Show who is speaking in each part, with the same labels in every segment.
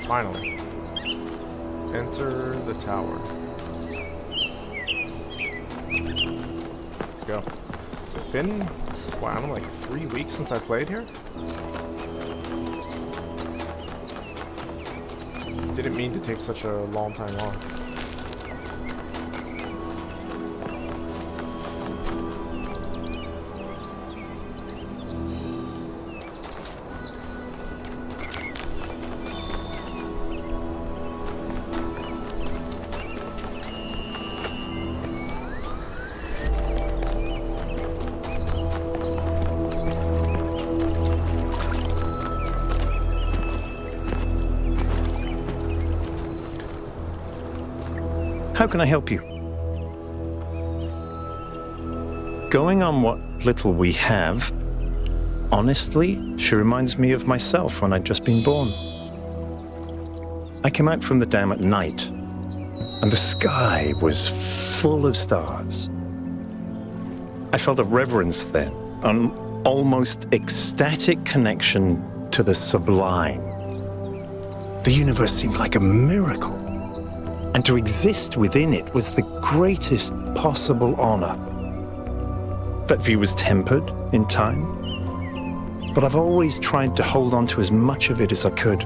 Speaker 1: Finally. Enter the tower. Let's go. It's been, wow, I don't know, like 3 weeks since I played here? Didn't mean to take such a long time off.
Speaker 2: How can I help you? Going on what little we have, honestly, she reminds me of myself when I'd just been born. I came out from the dam at night, and the sky was full of stars. I felt a reverence then, an almost ecstatic connection to the sublime. The universe seemed like a miracle. And to exist within it was the greatest possible honor. That view was tempered in time, but I've always tried to hold on to as much of it as I could.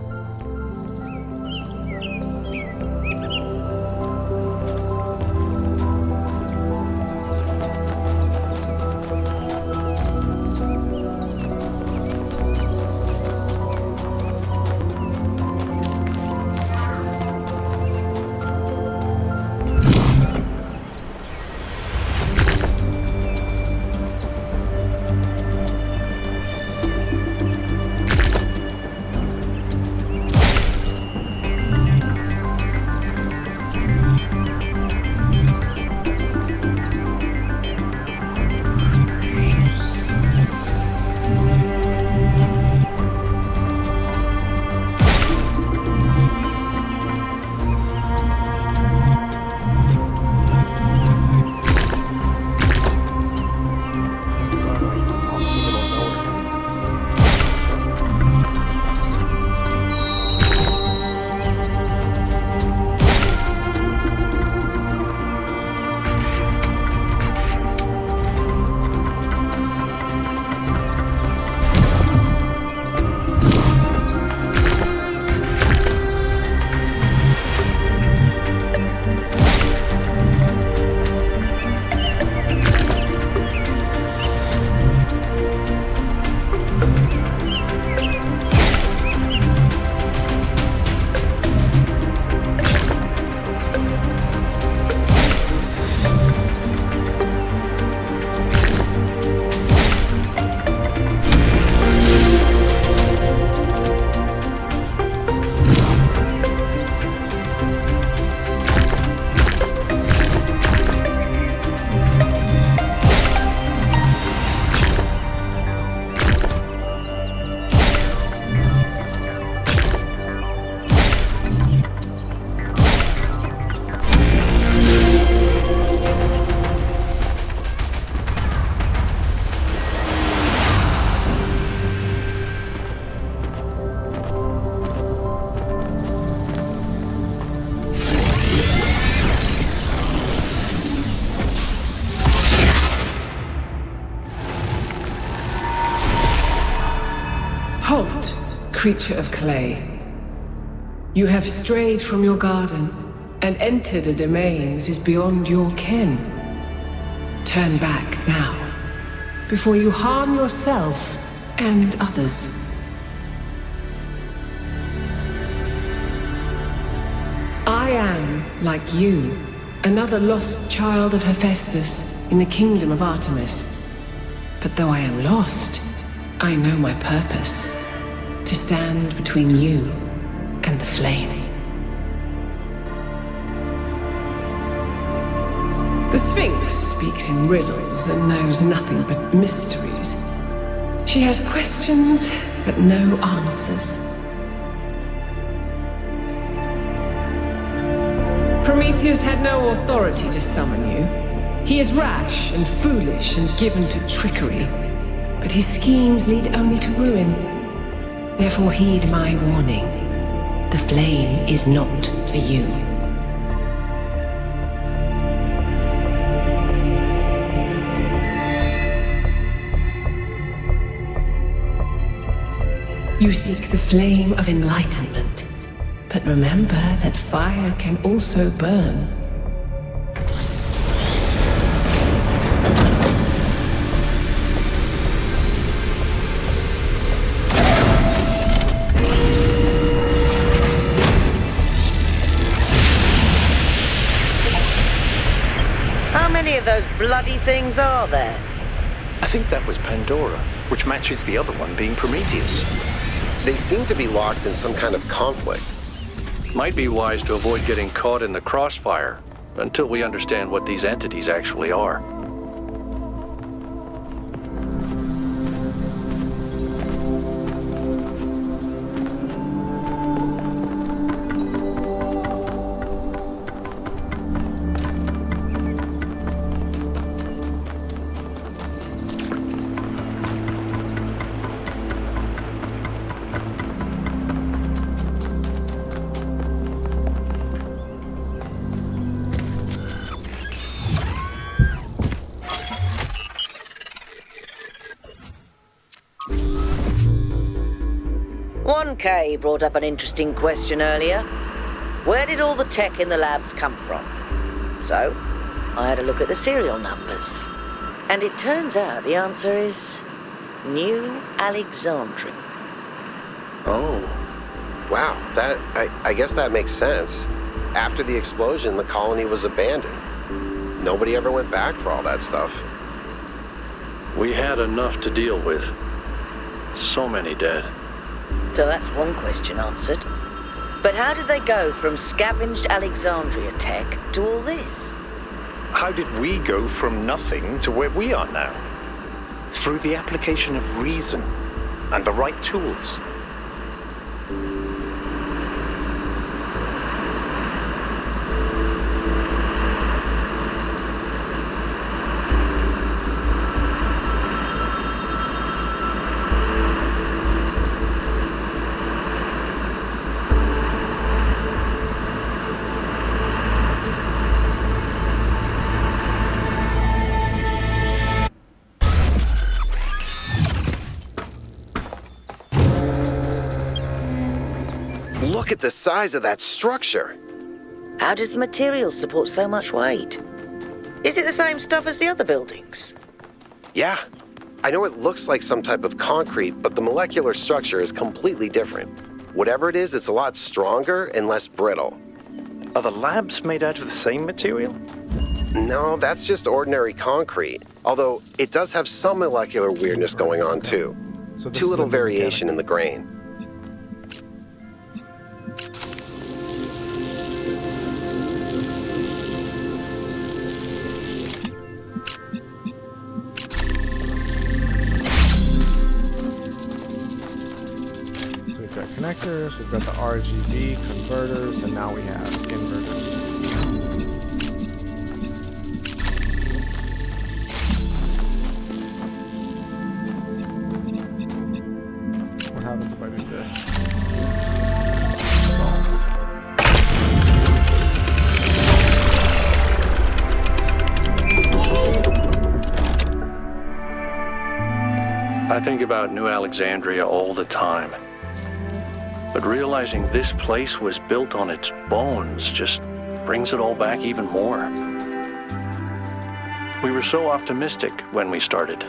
Speaker 3: Halt, creature of clay. You have strayed from your garden and entered a domain that is beyond your ken. Turn back now, before you harm yourself and others. I am, like you, another lost child of Hephaestus in the kingdom of Artemis. But though I am lost, I know my purpose. To stand between you and the flame. The Sphinx speaks in riddles and knows nothing but mysteries. She has questions, but no answers. Prometheus had no authority to summon you. He is rash and foolish and given to trickery, but his schemes lead only to ruin. Therefore heed my warning. the flame is not for you. You seek the flame of enlightenment, but remember that fire can also burn.
Speaker 4: How many of those bloody things are there?
Speaker 2: I think that was Pandora, which matches the other one being Prometheus.
Speaker 5: They seem to be locked in some kind of conflict.
Speaker 6: Might be wise to avoid getting caught in the crossfire until we understand what these entities actually are.
Speaker 4: One K brought up an interesting question earlier. Where did all the tech in the labs come from? So, I had a look at the serial numbers. And it turns out the answer is New Alexandria.
Speaker 6: Oh.
Speaker 5: Wow, I guess that makes sense. After the explosion, the colony was abandoned. Nobody ever went back for all that stuff.
Speaker 6: We had enough to deal with. So many dead.
Speaker 4: So that's one question answered. But how did they go from scavenged Alexandria tech to all this?
Speaker 2: How did we go from nothing to where we are now? Through the application of reason and the right tools.
Speaker 5: Look at the size of that structure.
Speaker 4: How does the material support so much weight? Is it the same stuff as the other buildings?
Speaker 5: Yeah, I know it looks like some type of concrete, but the molecular structure is completely different. Whatever it is, it's a lot stronger and less brittle.
Speaker 2: Are the labs made out of the same material?
Speaker 5: No, that's just ordinary concrete. Although it does have some molecular weirdness going on too.
Speaker 1: So this
Speaker 5: Too
Speaker 1: is
Speaker 5: little
Speaker 1: a new
Speaker 5: variation in
Speaker 1: mechanic.
Speaker 5: the grain.
Speaker 1: So we've got connectors, we've got the RGB converters, and now we have inverters. What happens if I do this?
Speaker 6: I think about New Alexandria all the time. But realizing this place was built on its bones just brings it all back even more. We were so optimistic when we started.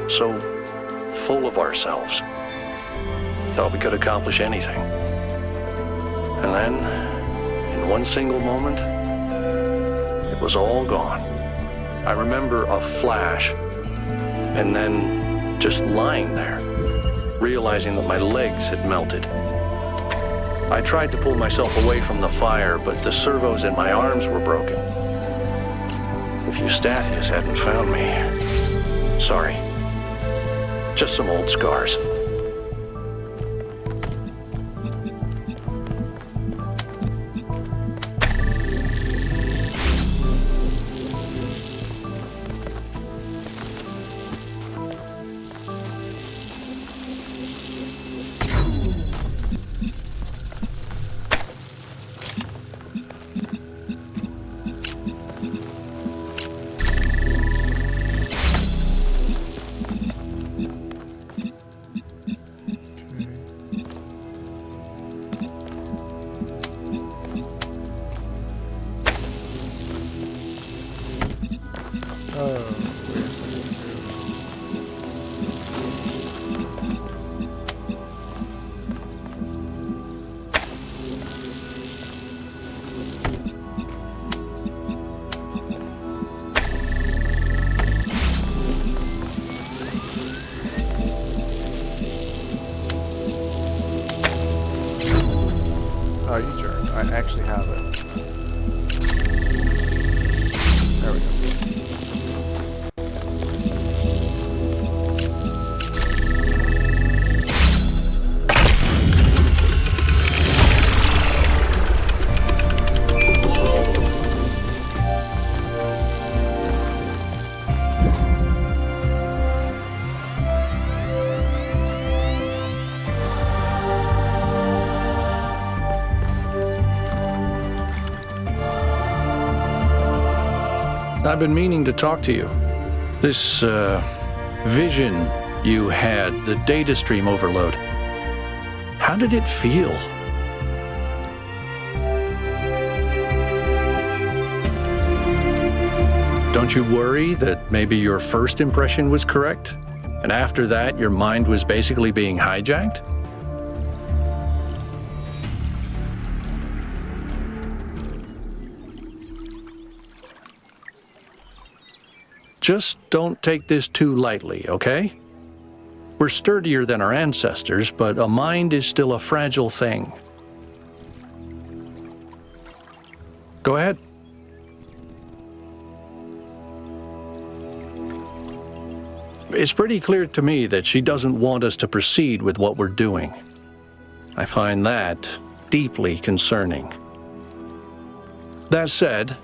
Speaker 6: So full of ourselves. Thought we could accomplish anything. And then, in one single moment, it was all gone. I remember a flash, and then just lying there, realizing that my legs had melted. I tried to pull myself away from the fire, but the servos in my arms were broken. If Eustathius hadn't found me, sorry. Just some old scars.
Speaker 1: Oh, you jerk. I actually have it. There we go.
Speaker 6: I've been meaning to talk to you. This, vision you had, the data stream overload. How did it feel? Don't you worry that maybe your first impression was correct? And after that, your mind was basically being hijacked? Just don't take this too lightly, okay? We're sturdier than our ancestors, but a mind is still a fragile thing. Go ahead. It's pretty clear to me that she doesn't want us to proceed with what we're doing. I find that deeply concerning. That said,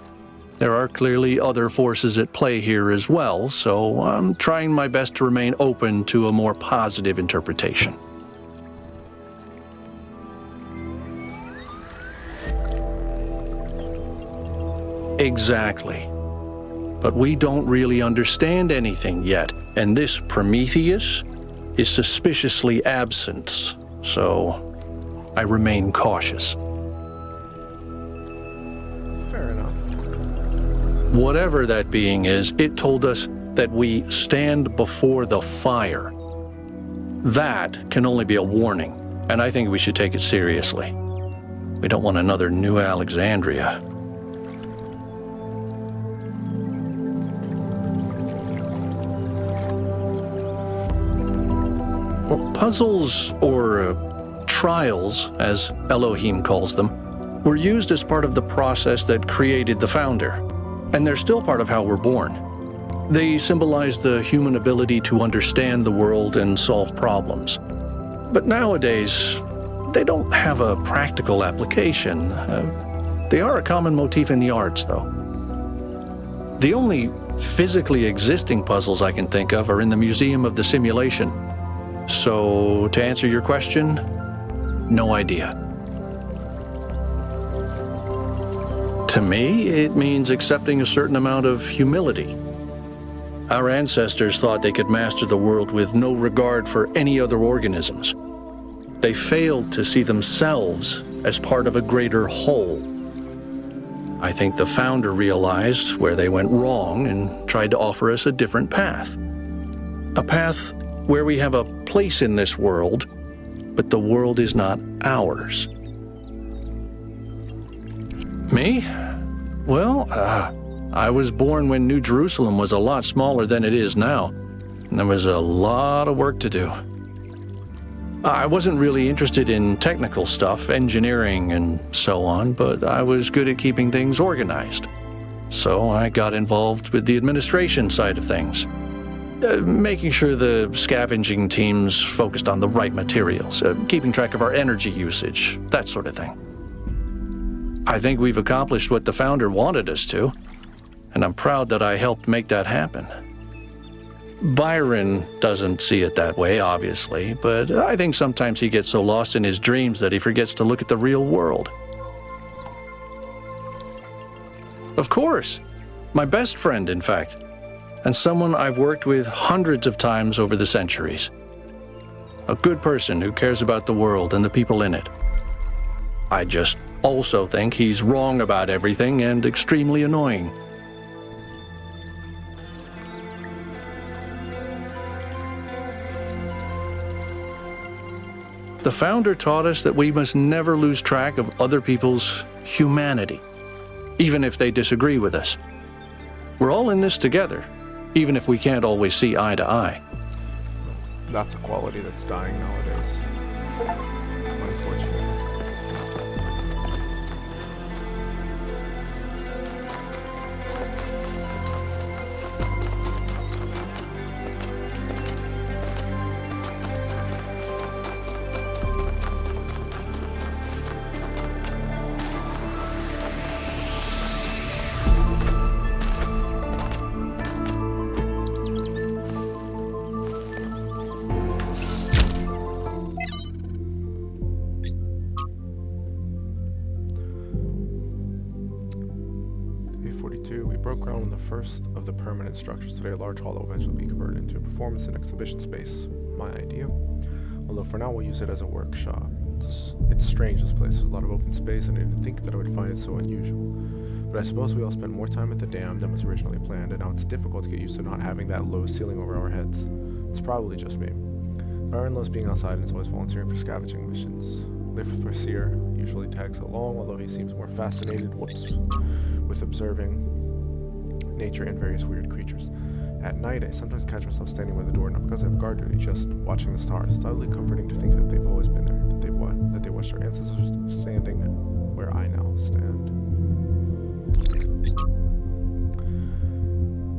Speaker 6: there are clearly other forces at play here as well, so I'm trying my best to remain open to a more positive interpretation. Exactly. But we don't really understand anything yet, and this Prometheus is suspiciously absent, so I remain cautious.
Speaker 1: Fair enough.
Speaker 6: Whatever that being is, it told us that we stand before the fire. That can only be a warning, and I think we should take it seriously. We don't want another New Alexandria. Well, puzzles, or trials, as Elohim calls them, were used as part of the process that created the Founder. And they're still part of how we're born. They symbolize the human ability to understand the world and solve problems. But nowadays, they don't have a practical application. They are a common motif in the arts, though. The only physically existing puzzles I can think of are in the Museum of the Simulation. So, to answer your question, no idea. To me, it means accepting a certain amount of humility. Our ancestors thought they could master the world with no regard for any other organisms. They failed to see themselves as part of a greater whole. I think the Founder realized where they went wrong and tried to offer us a different path. A path where we have a place in this world, but the world is not ours. Me? Well, I was born when New Jerusalem was a lot smaller than it is now, and there was a lot of work to do. I wasn't really interested in technical stuff, engineering and so on, but I was good at keeping things organized. So I got involved with the administration side of things, making sure the scavenging teams focused on the right materials, keeping track of our energy usage, that sort of thing. I think we've accomplished what the Founder wanted us to, and I'm proud that I helped make that happen. Byron doesn't see it that way, obviously, but I think sometimes he gets so lost in his dreams that he forgets to look at the real world. Of course. My best friend, in fact, and someone I've worked with hundreds of times over the centuries. A good person who cares about the world and the people in it. I just also think he's wrong about everything and extremely annoying. The founder taught us that we must never lose track of other people's humanity, even if they disagree with us. We're all in this together, even if we can't always see eye to eye.
Speaker 1: That's a quality that's dying nowadays. Unfortunately. First of the permanent structures today, a large hall will eventually be converted into a performance and exhibition space. My idea. Although for now we'll use it as a workshop. It's strange, this place. There's a lot of open space, and I didn't think that I would find it so unusual. But I suppose we all spent more time at the dam than was originally planned, and now it's difficult to get used to not having that low ceiling over our heads. It's probably just me. Byron loves being outside and is always volunteering for scavenging missions. Lithracier usually tags along, although he seems more fascinated with observing nature and various weird creatures. At night, I sometimes catch myself standing by the door, not because I have guard duty, just watching the stars. It's oddly comforting to think that they've always been there, that they watched our ancestors standing where I now stand.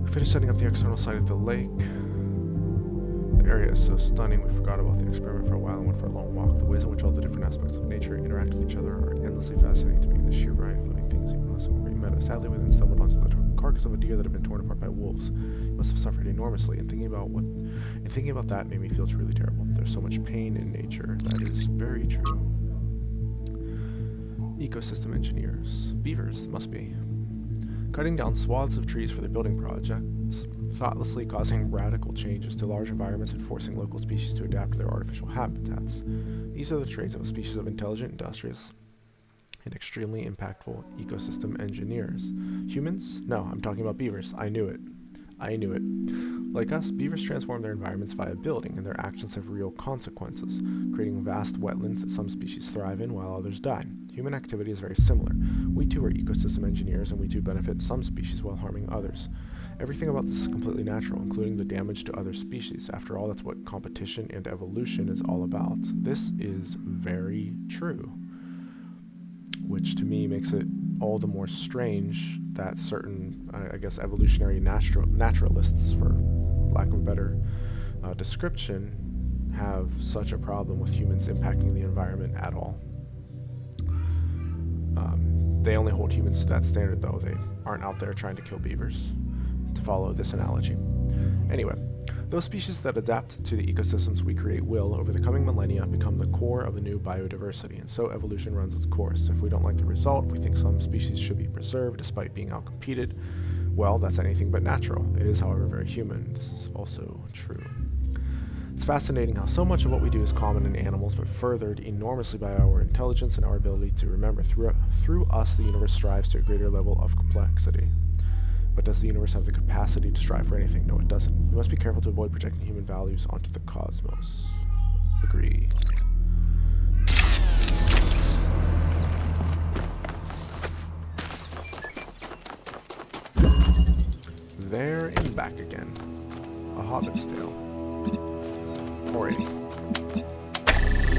Speaker 1: We finished setting up the external side of the lake. The area is so stunning, we forgot about the experiment for a while and went for a long walk. The ways in which all the different aspects of nature interact with each other are endlessly fascinating to me. The sheer variety of living things, even though some great meadow. Sadly, we then stumbled onto the carcass of a deer that had been torn apart by wolves. He must have suffered enormously, and thinking about that made me feel truly terrible. There's so much pain in nature. That is very true. Ecosystem engineers. Beavers, must be. Cutting down swaths of trees for their building projects, thoughtlessly causing radical changes to large environments and forcing local species to adapt to their artificial habitats. These are the traits of a species of intelligent, industrious, and extremely impactful ecosystem engineers. Humans? No, I'm talking about beavers. I knew it. Like us, beavers transform their environments via building, and their actions have real consequences, creating vast wetlands that some species thrive in while others die. Human activity is very similar. We too are ecosystem engineers, and we too benefit some species while harming others. Everything about this is completely natural, including the damage to other species. After all, that's what competition and evolution is all about. This is very true. Which to me makes it all the more strange that certain, I guess, evolutionary naturalists, for lack of a better description, have such a problem with humans impacting the environment at all. They only hold humans to that standard, though. They aren't out there trying to kill beavers, to follow this analogy. Anyway, those species that adapt to the ecosystems we create will, over the coming millennia, become the core of a new biodiversity, and so evolution runs its course. If we don't like the result, we think some species should be preserved despite being outcompeted. Well, that's anything but natural. It is, however, very human. This is also true. It's fascinating how so much of what we do is common in animals, but furthered enormously by our intelligence and our ability to remember. Through us, the universe strives to a greater level of complexity. But does the universe have the capacity to strive for anything? No, it doesn't. We must be careful to avoid projecting human values onto the cosmos. Agree. There and back again. A Hobbit's Tale. 480.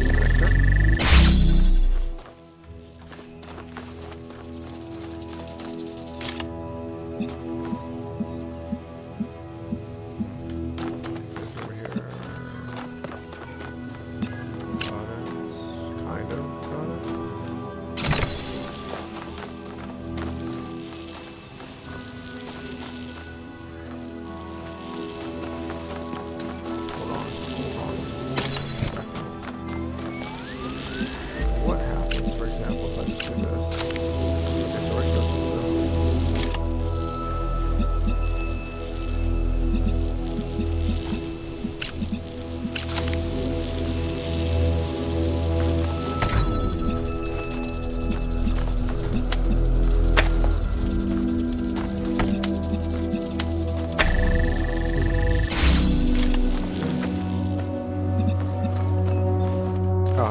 Speaker 1: Connector.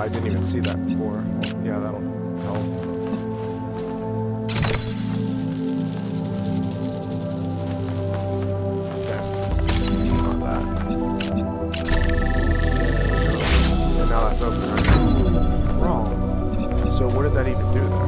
Speaker 1: I didn't even see that before. Well, yeah, that'll help. Now that's open, right? Wrong. So what did that even do there?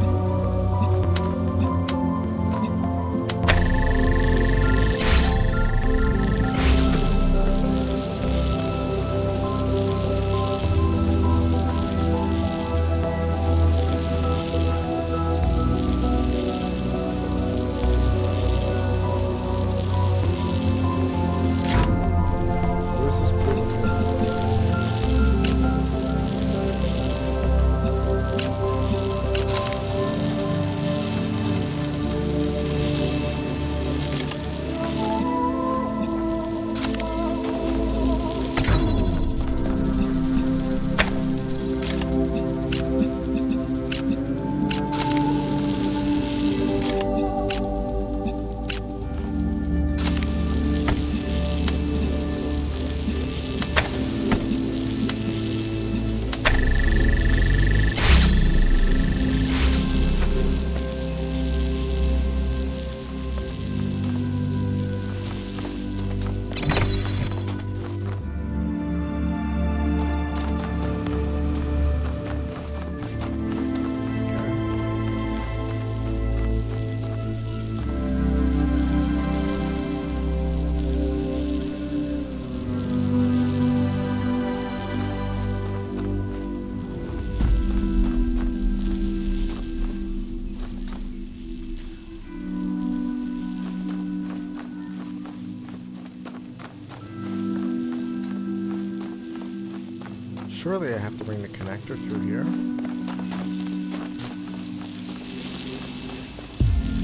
Speaker 1: Surely I have to bring the connector through here.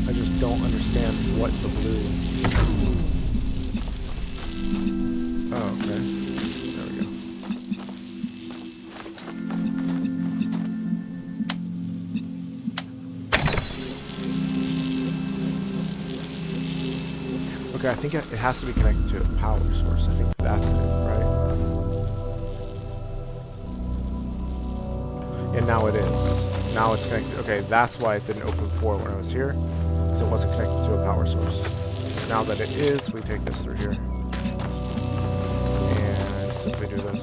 Speaker 1: I just don't understand what the blue... Oh, okay. There we go. Okay, I think it has to be connected to a power source. I think that's it, right? And now it is. Now it's connected. Okay, that's why it didn't open before when I was here, because it wasn't connected to a power source. Now that it is, we take this through here. And simply do this.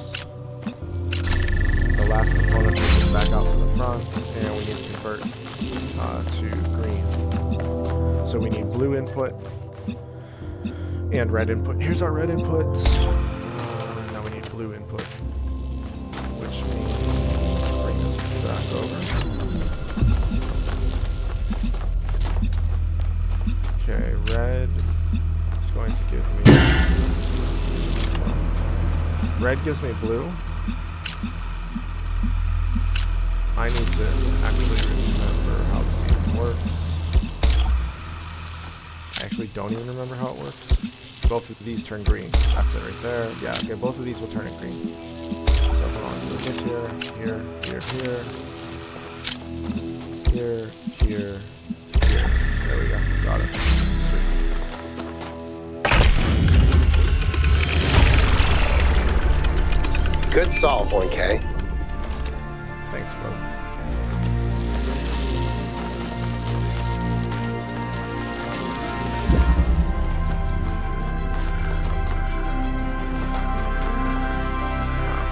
Speaker 1: The last component takes us back out to the front, and we need to convert to green. So we need blue input and red input. Here's our red input. Now we need blue input, which means bring this back over. Okay, red is going to give me... Red gives me blue. I need to actually remember how this even works. I actually don't even remember how it works. Both of these turn green. That's it right there. Yeah, okay, both of these will turn it green. So hold on, so this here, here, here, here, here, here. There we go. Got it. Sweet.
Speaker 5: Good solve, 1K.
Speaker 1: Thanks, bro.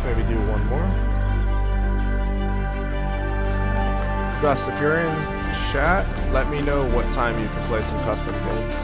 Speaker 1: Maybe do one more. Gus, if you're in chat, let me know what time you can play some custom games.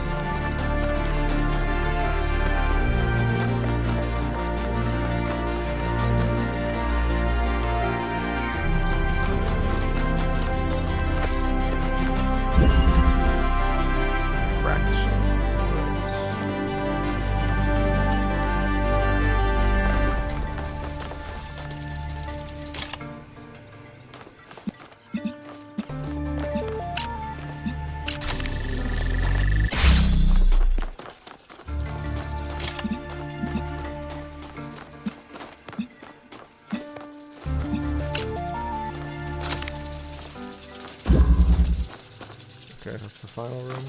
Speaker 1: Okay, that's the final room.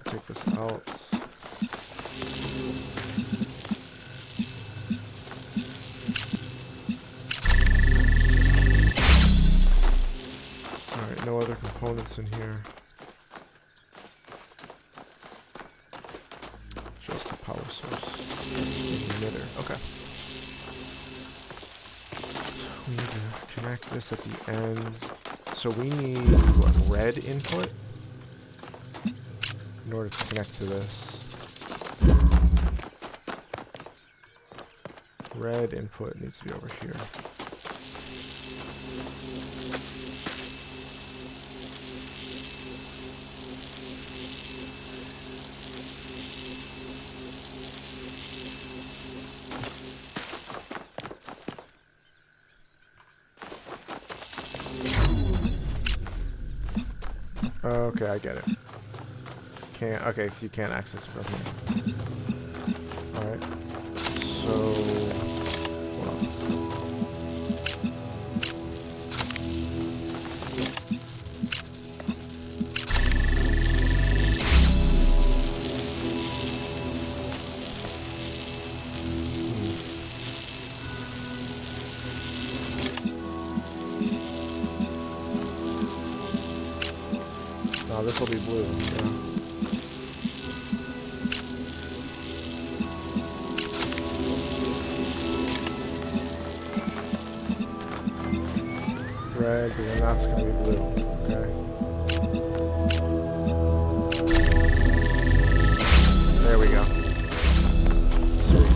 Speaker 1: Take this out. in here. Just the power source. Emitter. Okay. We need to connect this at the end. So we need what, red input in order to connect to this. Red input needs to be over here. Okay, I get it. Can't. Okay, if you can't access it from here. All right. So, hold on. No, this will be blue. Yeah. Red, and then that's going to be blue. Okay. There we go. Sweet.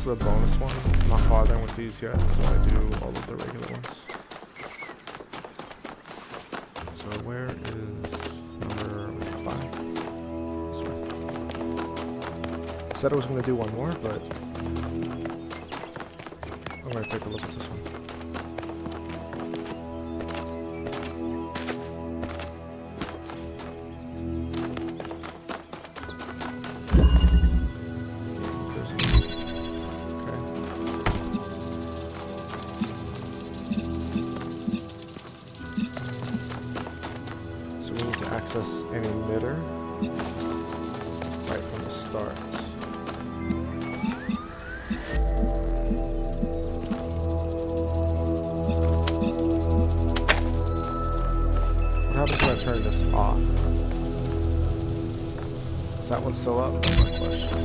Speaker 1: The bonus one. I'm not bothering with these yet, so I do all of the regular ones. So where is number 5? This way. Said I was going to do one more, but I'm going to take a look at this one. Access an emitter right from the start. What happens when I turn this off? Is that one still up? That's my question.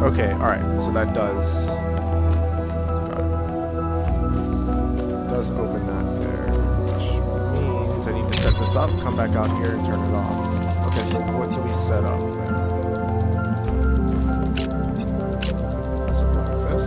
Speaker 1: Okay, alright, so that does. Got it. Does open that there, which means I need to set this up, come back out here and turn it off. Okay, so what do we set up there? Something like this.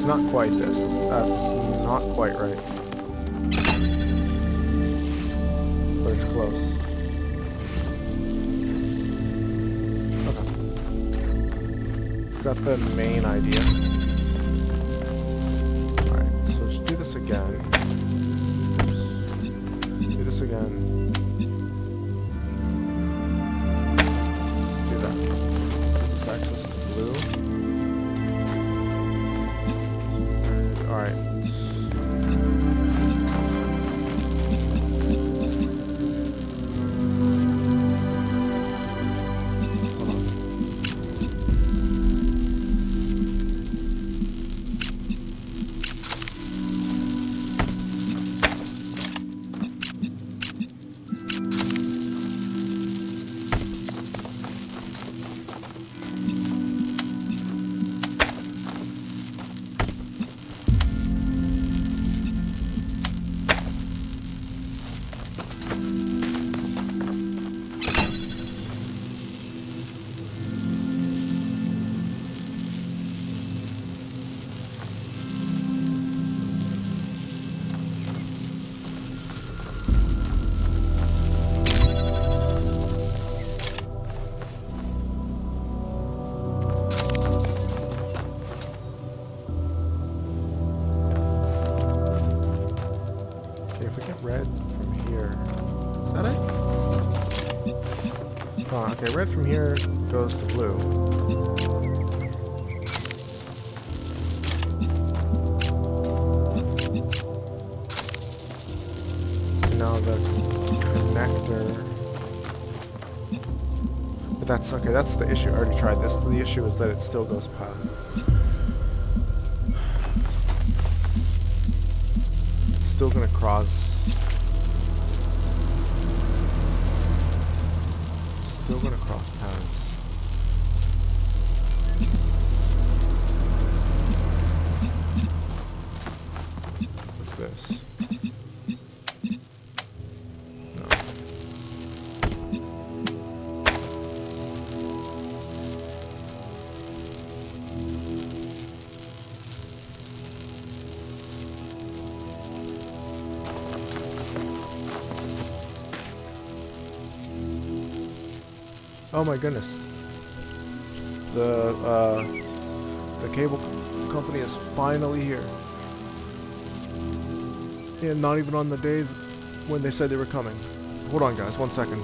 Speaker 1: Not quite this. That's not quite right. close. Okay. Got the main idea. Alright, so let's do this again. Oops. Do this again. Do that. Let's access the blue. Alright. Red from here. Is that it? Oh, okay, red from here goes to blue. Now the connector. But that's okay, that's the issue. I already tried this. The issue is that it still goes past. It's still gonna cross. Still gonna cross paths. What's this? No. Oh my goodness. The cable company is finally here. And not even on the days when they said they were coming. Hold on guys, 1 second.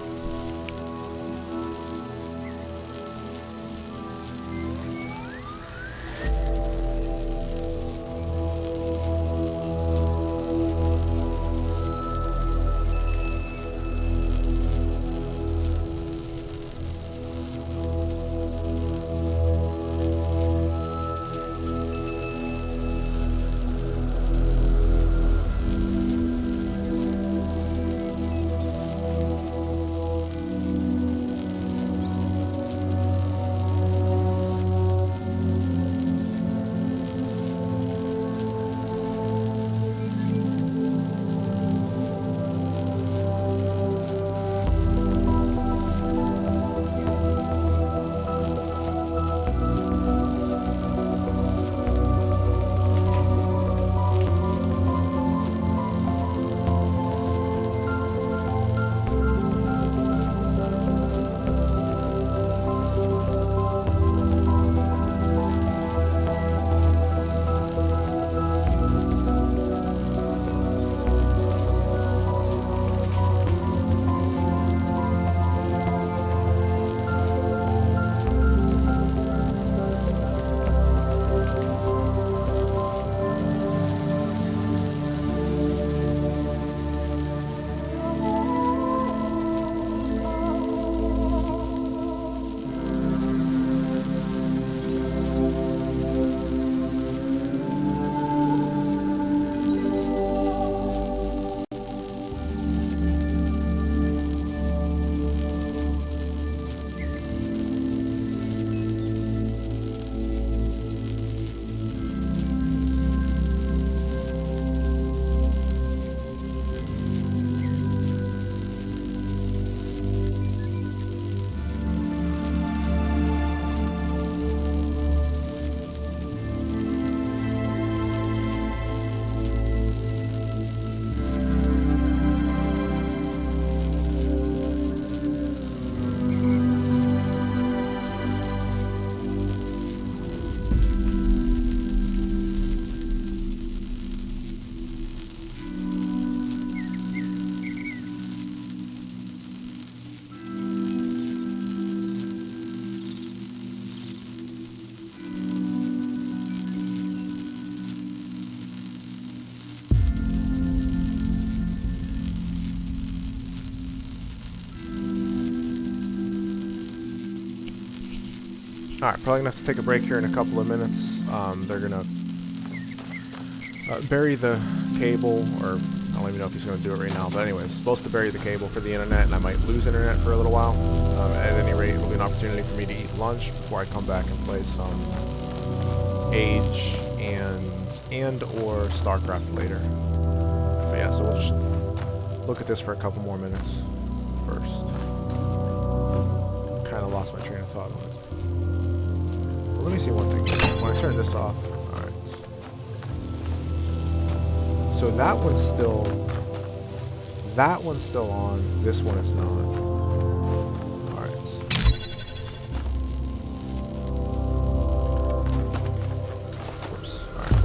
Speaker 1: Alright, probably gonna have to take a break here in a couple of minutes. They're gonna bury the cable, or I don't even know if he's gonna do it right now, but anyways, supposed to bury the cable for the internet, and I might lose internet for a little while. At any rate, it'll be an opportunity for me to eat lunch before I come back and play some Age and or StarCraft later. But yeah, so we'll just look at this for a couple more minutes first. Kind of lost my train of thought on it. Well, let me see one thing. When I turn this off, alright. So that one's still on, this one is not. Alright. Whoops, alright.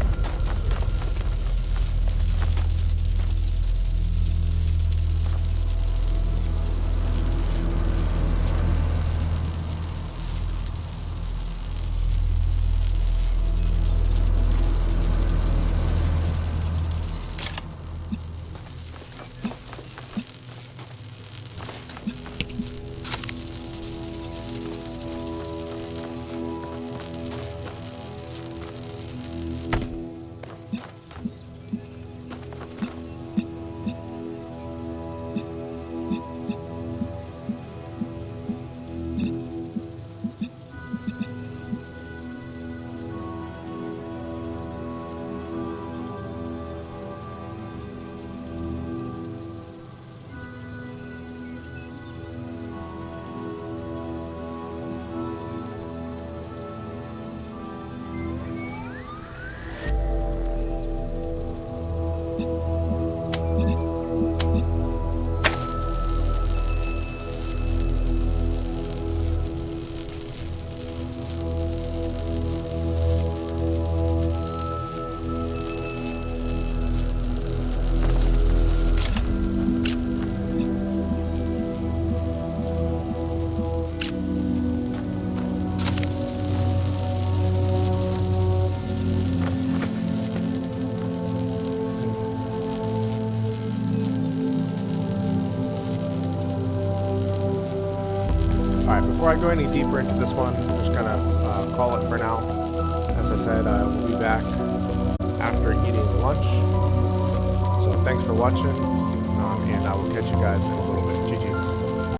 Speaker 1: Alright, before I go any deeper into this one, I'm just gonna call it for now. As I said, we'll be back after eating lunch. So thanks for watching, and I will catch you guys in